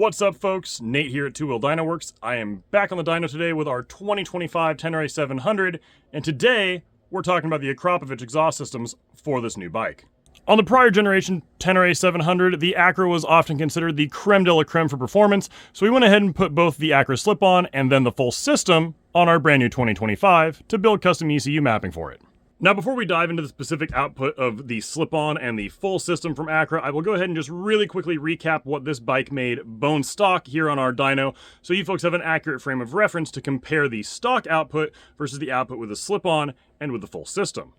What's up, folks? Nate here at Two Wheel Dyno Works. I am back on the dyno today with our 2025 Tenere 700, and today we're talking about the Akrapovic exhaust systems for this new bike. On the prior generation Tenere 700, the Acra was often considered the creme de la creme for performance, so we went ahead and put both the Acra slip-on and then the full system on our brand new 2025 to build custom ECU mapping for it. Now, before we dive into the specific output of the slip-on and the full system from Acra, I will go ahead and just really quickly recap what this bike made bone stock here on our dyno, so you folks have an accurate frame of reference to compare the stock output versus the output with the slip-on and with the full system.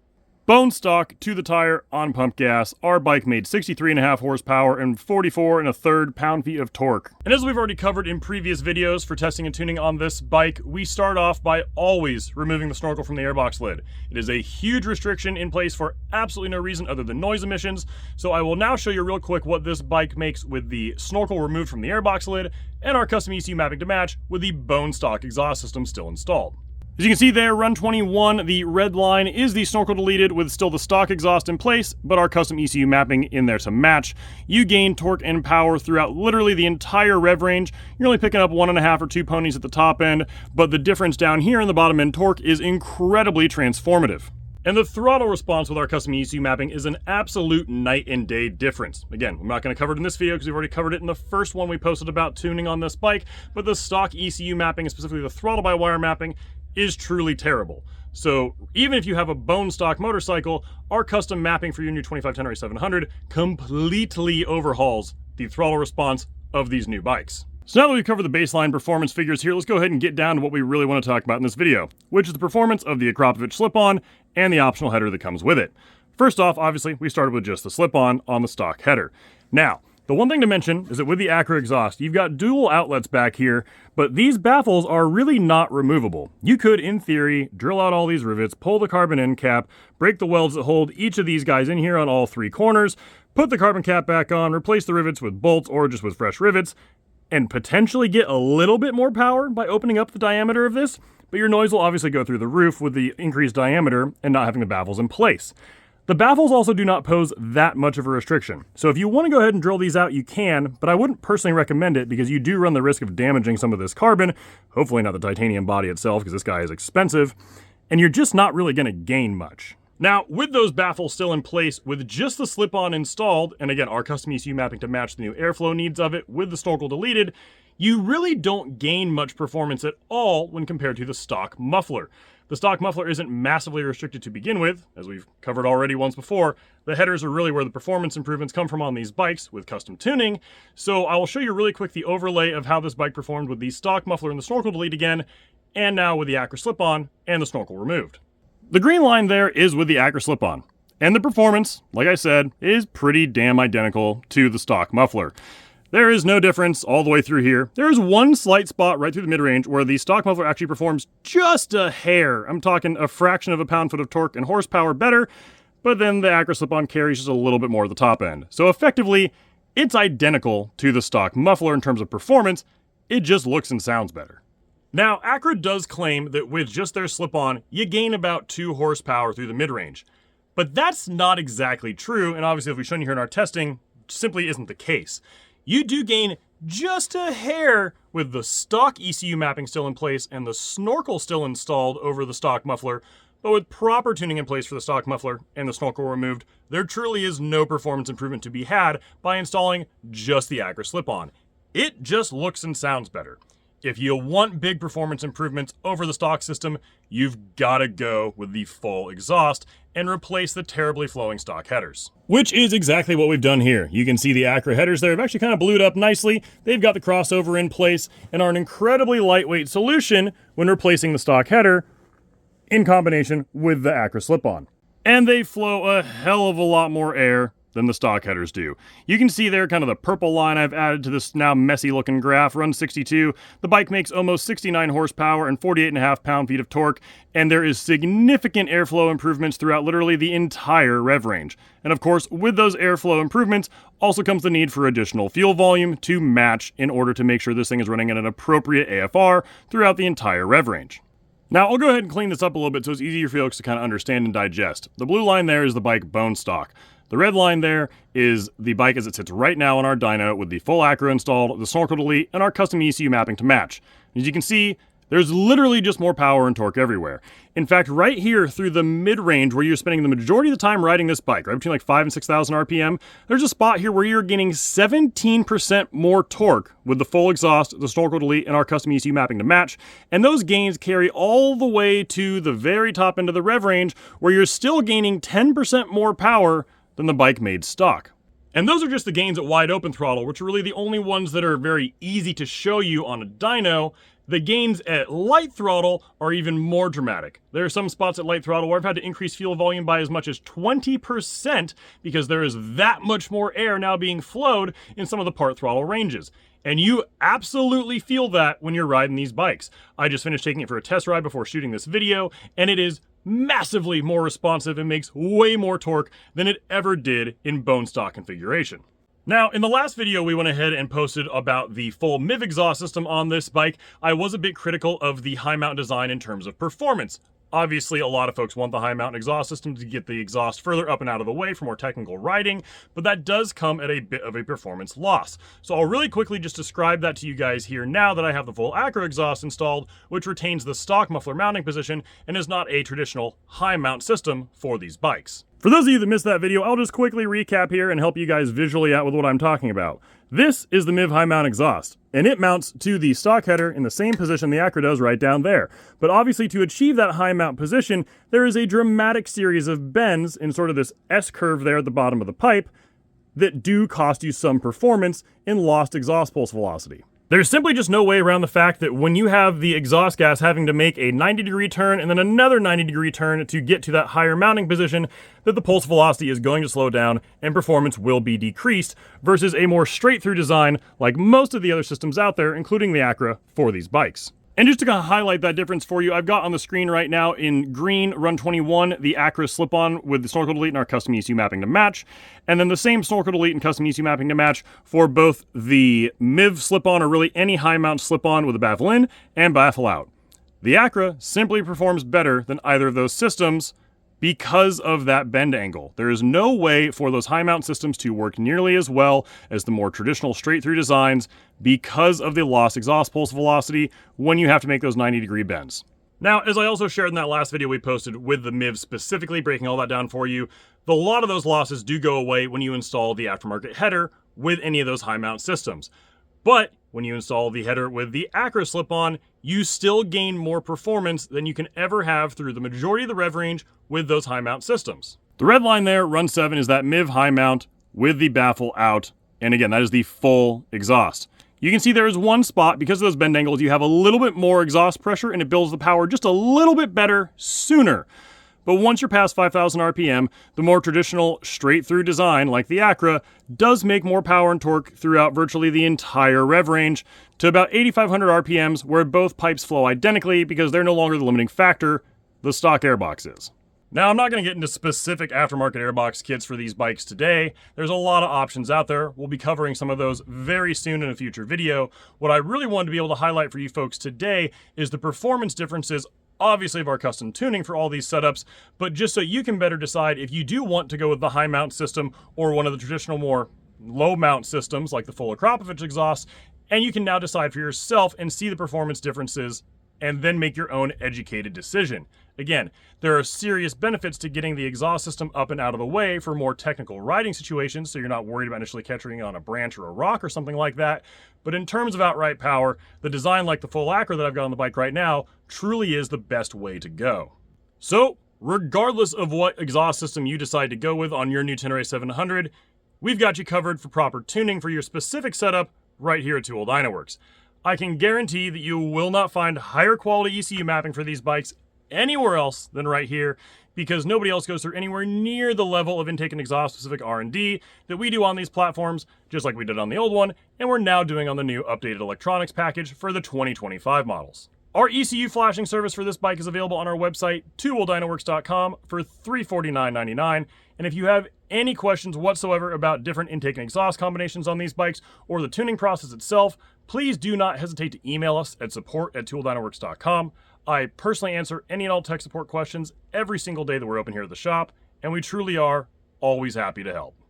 Bone stock to the tire on pump gas, our bike made 63.5 horsepower and 44 1/3 pound-feet of torque. And as we've already covered in previous videos for testing and tuning on this bike, we start off by always removing the snorkel from the airbox lid. It is a huge restriction in place for absolutely no reason other than noise emissions, so I will now show you real quick what this bike makes with the snorkel removed from the airbox lid and our custom ECU mapping to match with the bone stock exhaust system still installed. As you can see there, run 21, the red line is the snorkel deleted with still the stock exhaust in place, but our custom ECU mapping in there to match. You gain torque and power throughout literally the entire rev range. You're only picking up 1.5 or 2 ponies at the top end, but the difference down here in the bottom end torque is incredibly transformative. And the throttle response with our custom ECU mapping is an absolute night and day difference. Again, I'm not going to cover it in this video because we've already covered it in the first one we posted about tuning on this bike, but the stock ECU mapping, and specifically the throttle-by-wire mapping, is truly terrible. So even if you have a bone stock motorcycle, our custom mapping for your new 25 Tenere 700 completely overhauls the throttle response of these new bikes. So now that we've covered the baseline performance figures here, let's go ahead and get down to what we really want to talk about in this video, which is the performance of the Akrapovic slip-on and the optional header that comes with it. First off, obviously, we started with just the slip-on on the stock header. Now, the one thing to mention is that with the Acra exhaust, you've got dual outlets back here, but these baffles are really not removable. You could, in theory, drill out all these rivets, pull the carbon end cap, break the welds that hold each of these guys in here on all 3 corners, put the carbon cap back on, replace the rivets with bolts or just with fresh rivets, and potentially get a little bit more power by opening up the diameter of this, but your noise will obviously go through the roof with the increased diameter and not having the baffles in place. The baffles also do not pose that much of a restriction. So if you want to go ahead and drill these out, you can, but I wouldn't personally recommend it because you do run the risk of damaging some of this carbon, hopefully not the titanium body itself because this guy is expensive, and you're just not really going to gain much. Now, with those baffles still in place, with just the slip-on installed, and again, our custom ECU mapping to match the new airflow needs of it with the snorkel deleted, you really don't gain much performance at all when compared to the stock muffler. The stock muffler isn't massively restricted to begin with, as we've covered already once before. The headers are really where the performance improvements come from on these bikes with custom tuning, so I will show you really quick the overlay of how this bike performed with the stock muffler and the snorkel delete again, and now with the Acra slip-on and the snorkel removed. The green line there is with the Acra slip-on, and the performance, like I said, is pretty damn identical to the stock muffler. There is no difference all the way through here. There is one slight spot right through the mid-range where the stock muffler actually performs just a hair. I'm talking a fraction of a pound-foot of torque and horsepower better, but then the Acra slip-on carries just a little bit more at the top end. So effectively, it's identical to the stock muffler in terms of performance, it just looks and sounds better. Now, Acra does claim that with just their slip-on, you gain about 2 horsepower through the mid-range. But that's not exactly true, and obviously, as we've shown you here in our testing, simply isn't the case. You do gain just a hair with the stock ECU mapping still in place and the snorkel still installed over the stock muffler, but with proper tuning in place for the stock muffler and the snorkel removed, there truly is no performance improvement to be had by installing just the Acra slip-on. It just looks and sounds better. If you want big performance improvements over the stock system, you've got to go with the full exhaust and replace the terribly flowing stock headers. Which is exactly what we've done here. You can see the Acra headers there have actually kind of blued up nicely. They've got the crossover in place and are an incredibly lightweight solution when replacing the stock header in combination with the Acra slip-on. And they flow a hell of a lot more air than the stock headers do. You can see there kind of the purple line I've added to this now messy looking graph, run 62. The bike makes almost 69 horsepower and 48.5 pound-feet of torque, and there is significant airflow improvements throughout literally the entire rev range. And of course, with those airflow improvements also comes the need for additional fuel volume to match in order to make sure this thing is running at an appropriate AFR throughout the entire rev range. Now, I'll go ahead and clean this up a little bit so it's easier for folks to kind of understand and digest. The blue line there is the bike bone stock. The red line there is the bike as it sits right now on our dyno with the full Acro installed, the Snorkel Delete, and our custom ECU mapping to match. As you can see, there's literally just more power and torque everywhere. In fact, right here through the mid-range where you're spending the majority of the time riding this bike, right between like 5,000 and 6,000 RPM, there's a spot here where you're getting 17% more torque with the full exhaust, the Snorkel Delete, and our custom ECU mapping to match. And those gains carry all the way to the very top end of the rev range where you're still gaining 10% more power than the bike made stock. And those are just the gains at wide open throttle, which are really the only ones that are very easy to show you on a dyno. The gains at light throttle are even more dramatic. There are some spots at light throttle where I've had to increase fuel volume by as much as 20% because there is that much more air now being flowed in some of the part throttle ranges. And you absolutely feel that when you're riding these bikes. I just finished taking it for a test ride before shooting this video, and it is massively more responsive and makes way more torque than it ever did in bone stock configuration. Now, in the last video, we went ahead and posted about the full MIV exhaust system on this bike. I was a bit critical of the high mount design in terms of performance. Obviously, a lot of folks want the high mount exhaust system to get the exhaust further up and out of the way for more technical riding, but that does come at a bit of a performance loss. So I'll really quickly just describe that to you guys here now that I have the full Acro exhaust installed, which retains the stock muffler mounting position and is not a traditional high mount system for these bikes. For those of you that missed that video, I'll just quickly recap here and help you guys visually out with what I'm talking about. This is the MIV high mount exhaust, and it mounts to the stock header in the same position the Acro does right down there. But obviously to achieve that high mount position, there is a dramatic series of bends in sort of this S-curve there at the bottom of the pipe that do cost you some performance in lost exhaust pulse velocity. There's simply just no way around the fact that when you have the exhaust gas having to make a 90-degree turn and then another 90-degree turn to get to that higher mounting position, that the pulse velocity is going to slow down and performance will be decreased versus a more straight-through design like most of the other systems out there, including the Acra, for these bikes. And just to kind of highlight that difference for you, I've got on the screen right now in green, run 21, the Acra slip-on with the Snorkel Delete and our custom ECU mapping to match. And then the same Snorkel Delete and custom ECU mapping to match for both the MIV slip-on or really any high mount slip-on with a baffle in and baffle out. The Acra simply performs better than either of those systems because of that bend angle. There is no way for those high mount systems to work nearly as well as the more traditional straight through designs because of the lost exhaust pulse velocity when you have to make those 90-degree bends. Now, as I also shared in that last video we posted with the MIV specifically, breaking all that down for you, a lot of those losses do go away when you install the aftermarket header with any of those high mount systems. But when you install the header with the Acro slip-on, you still gain more performance than you can ever have through the majority of the rev range with those high mount systems. The red line there, run 7, is that MIV high mount with the baffle out. And again, that is the full exhaust. You can see there is one spot, because of those bend angles, you have a little bit more exhaust pressure and it builds the power just a little bit better sooner. But once you're past 5,000 RPM, the more traditional straight-through design, like the Acra, does make more power and torque throughout virtually the entire rev range to about 8,500 RPMs, where both pipes flow identically because they're no longer the limiting factor, the stock airbox is. Now, I'm not going to get into specific aftermarket airbox kits for these bikes today. There's a lot of options out there. We'll be covering some of those very soon in a future video. What I really wanted to be able to highlight for you folks today is the performance differences obviously of our custom tuning for all these setups, but just so you can better decide if you do want to go with the high mount system or one of the traditional more low mount systems like the full Akrapovic exhaust, and you can now decide for yourself and see the performance differences and then make your own educated decision. Again, there are serious benefits to getting the exhaust system up and out of the way for more technical riding situations, so you're not worried about initially catching on a branch or a rock or something like that. But in terms of outright power, the design like the full Acro that I've got on the bike right now truly is the best way to go. So, regardless of what exhaust system you decide to go with on your new Tenere 700, we've got you covered for proper tuning for your specific setup right here at Tool Dyno Works. I can guarantee that you will not find higher quality ECU mapping for these bikes anywhere else than right here, because nobody else goes through anywhere near the level of intake and exhaust specific R&D that we do on these platforms, just like we did on the old one, and we're now doing on the new updated electronics package for the 2025 models. Our ECU flashing service for this bike is available on our website, tooldynoworks.com, for $349.99. And if you have any questions whatsoever about different intake and exhaust combinations on these bikes or the tuning process itself, please do not hesitate to email us at support@tooldynoworks.com. I personally answer any and all tech support questions every single day that we're open here at the shop, and we truly are always happy to help.